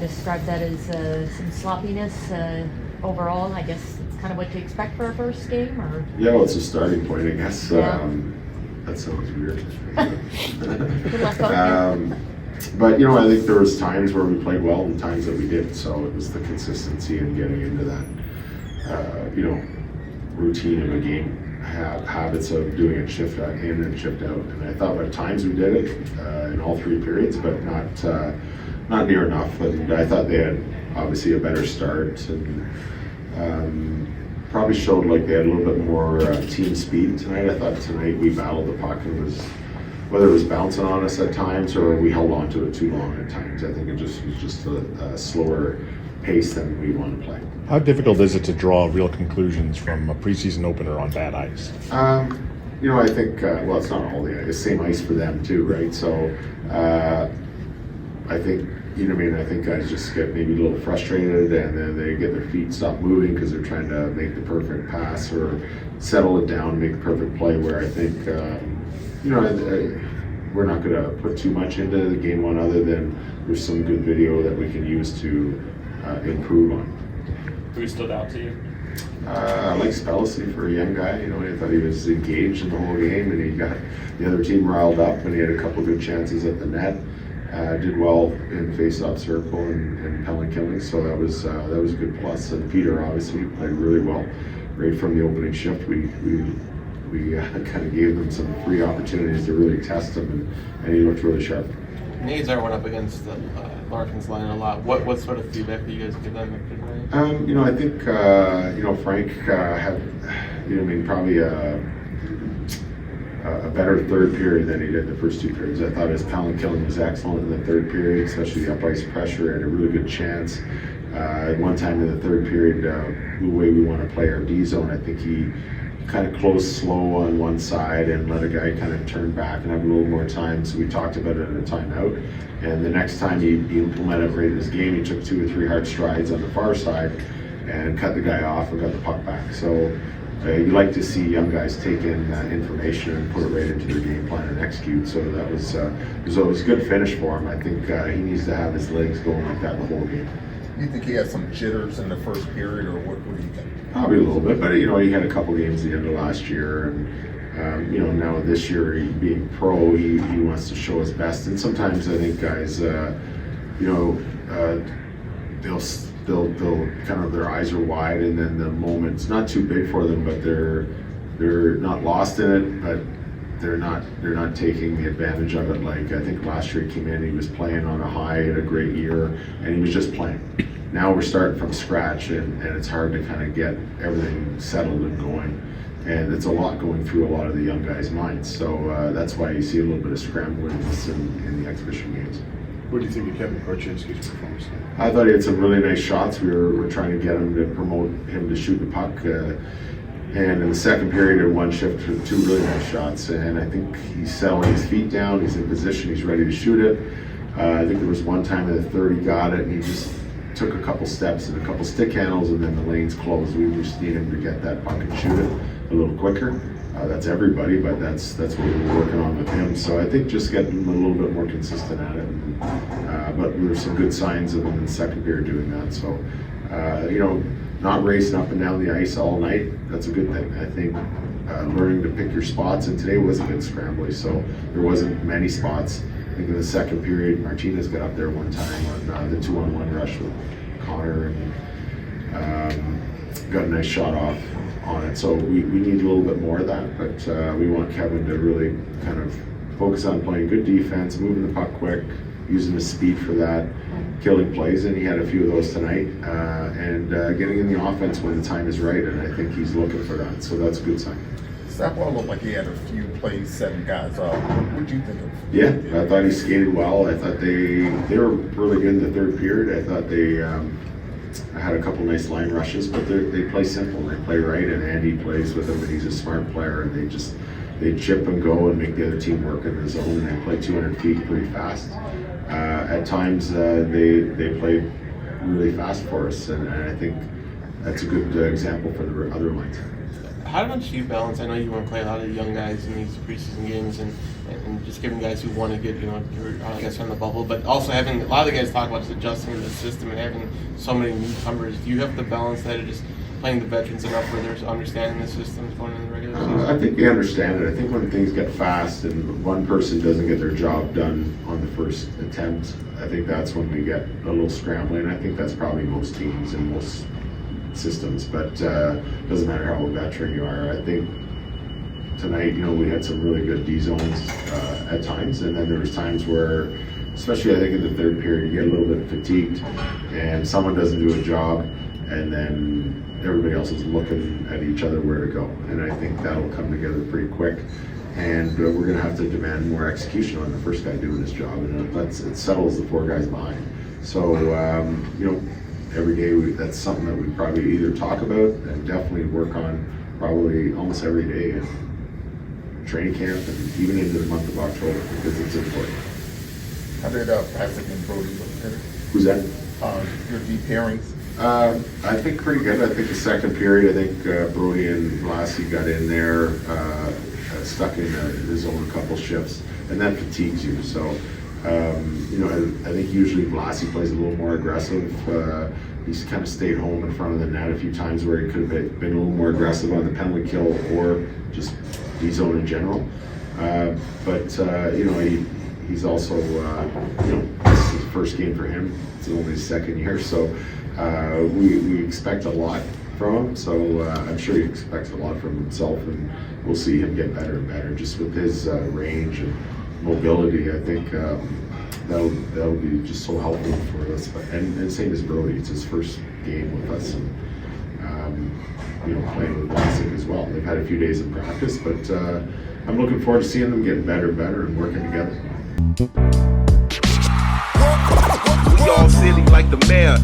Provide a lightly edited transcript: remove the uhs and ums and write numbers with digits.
describe that as some sloppiness overall. I guess it's kind of what you expect for a first game, or? Yeah, well, it's a starting point, I guess. Yeah. That sounds weird. Good luck out there. But, you know, I think there was times where we played well and times that we didn't. So it was the consistency and getting into that, you know, routine of a game, habits of doing it shift in and shift out. And I thought at times we did it in all three periods, but not near enough. And I thought they had obviously a better start and probably showed like they had a little bit more team speed tonight. I thought tonight we battled the puck. It was, whether it was bouncing on us at times or we held on to it too long at times. I think it was just a slower pace than we want to play. How difficult is it to draw real conclusions from a preseason opener on bad ice? You know, I think, well, it's not all the ice, same ice for them too, right? So I think, you know what I mean, I think guys just get maybe a little frustrated and then they get their feet stop moving because they're trying to make the perfect pass or settle it down, make the perfect play, where I think, you know, we're not going to put too much into the game one other than there's some good video that we can use to improve on. Who stood out to you? I like Spellacy for a young guy. You know, I thought he was engaged in the whole game, and he got the other team riled up, and he had a couple good chances at the net. Did well in face-off circle and penalty killing, so that was a good plus. And Peter obviously played really well right from the opening shift. We kind of gave them some free opportunities to really test him, and he looked really sharp. Nazar went up against the Larkin's line a lot. What sort of feedback do you guys give them after tonight? You know, I think you know, Frank had, you know, I mean, probably a better third period than he did the first two periods. I thought his penalty killing was excellent in the third period, especially the up ice pressure. Had a really good chance. At one time in the third period, the way we want to play our D zone, I think he kind of closed slow on one side and let a guy kind of turn back and have a little more time. So we talked about it at a timeout. And the next time he implemented right in his game, he took 2 or 3 hard strides on the far side and cut the guy off and got the puck back. So you like to see young guys take in information and put it right into their game plan and execute. So that was a good finish for him. I think he needs to have his legs going like that the whole game. You think he had some jitters in the first period, or what do you think? Probably a little bit, but you know, he had a couple games at the end of last year, and you know, now this year he being pro, he wants to show his best. And sometimes I think guys, you know, they'll kind of, their eyes are wide, and then the moment's not too big for them, but they're not lost in it, but they're not taking the advantage of it. Like I think last year he came in, he was playing on a high, had a great year, and he was just playing. Now we're starting from scratch, and it's hard to kind of get everything settled and going. And it's a lot going through a lot of the young guys' minds. So that's why you see a little bit of scrambliness in the exhibition games. What do you think of Kevin Korchinski's performance? I thought he had some really nice shots. We were trying to get him to promote him to shoot the puck. And in the second period, in one shift, 2 really nice shots. And I think he's settling his feet down. He's in position. He's ready to shoot it. I think there was one time in the third he got it, and he just took a couple steps and a couple stick handles, and then the lanes closed. We just need him to get that puck and shoot it a little quicker. That's everybody, but that's what we're working on with him. So I think just getting him a little bit more consistent at it. And, but there's some good signs of him in the second period doing that. So, you know, not racing up and down the ice all night, that's a good thing. I think learning to pick your spots, and today was a bit scrambly, so there wasn't many spots. I think in the second period, Martinez got up there one time on the 2-on-1 rush with Connor and got a nice shot off on it. So we need a little bit more of that, but we want Kevin to really kind of focus on playing good defense, moving the puck quick, using his speed for that, killing plays, and he had a few of those tonight, and getting in the offense when the time is right, and I think he's looking for that, so that's a good sign. Sapwell looked like he had a few plays setting guys up. What did you think of? Yeah, I thought he skated well. I thought they were really good in the third period. I thought they had a couple nice line rushes, but they play simple, they play right, and Andy plays with them, and he's a smart player, and they chip and go and make the other team work in the zone, and they play 200 feet pretty fast. At times they play really fast for us, and I think that's a good example for the other lines. How much do you balance? I know you want to play a lot of young guys in these preseason games, and and just giving guys who want to get, I guess on the bubble, but also having a lot of the guys talk about just adjusting to the system and having so many newcomers. Do you have to balance that of just playing the veterans enough where they're understanding the systems going in the regular season? I think they understand it. I think when things get fast and one person doesn't get their job done on the first attempt, I think that's when we get a little scrambling. I think that's probably most teams and most systems, but doesn't matter how veteran you are. I think tonight, we had some really good D zones at times, and then there was times where, especially I think in the third period, you get a little bit fatigued, and someone doesn't do a job, and then everybody else is looking at each other where to go. And I think that'll come together pretty quick, and we're going to have to demand more execution on the first guy doing his job, and it settles the four guys behind. So every day that's something that we probably either talk about and definitely work on probably almost every day in training camp and even into the month of October, because it's important. How did Patrick and Brody look at it? Who's that? Your D pairings? I think pretty good. I think the second period, I think Brody and Vlasic got in there, stuck in the zone a couple shifts, and that fatigues you. So, I think usually Vlasic plays a little more aggressive. He's kind of stayed home in front of the net a few times where he could have been a little more aggressive on the penalty kill or just D zone in general. He's also, this is his first game for him. It's only his second year, so we expect a lot from him. So I'm sure he expects a lot from himself, and we'll see him get better and better just with his range and mobility. I think that'll be just so helpful for us. And same as Brody, it's his first game with us, and playing with Vlasic as well. They've had a few days of practice, but I'm looking forward to seeing them getting better and better and working together. We all silly like the mayor.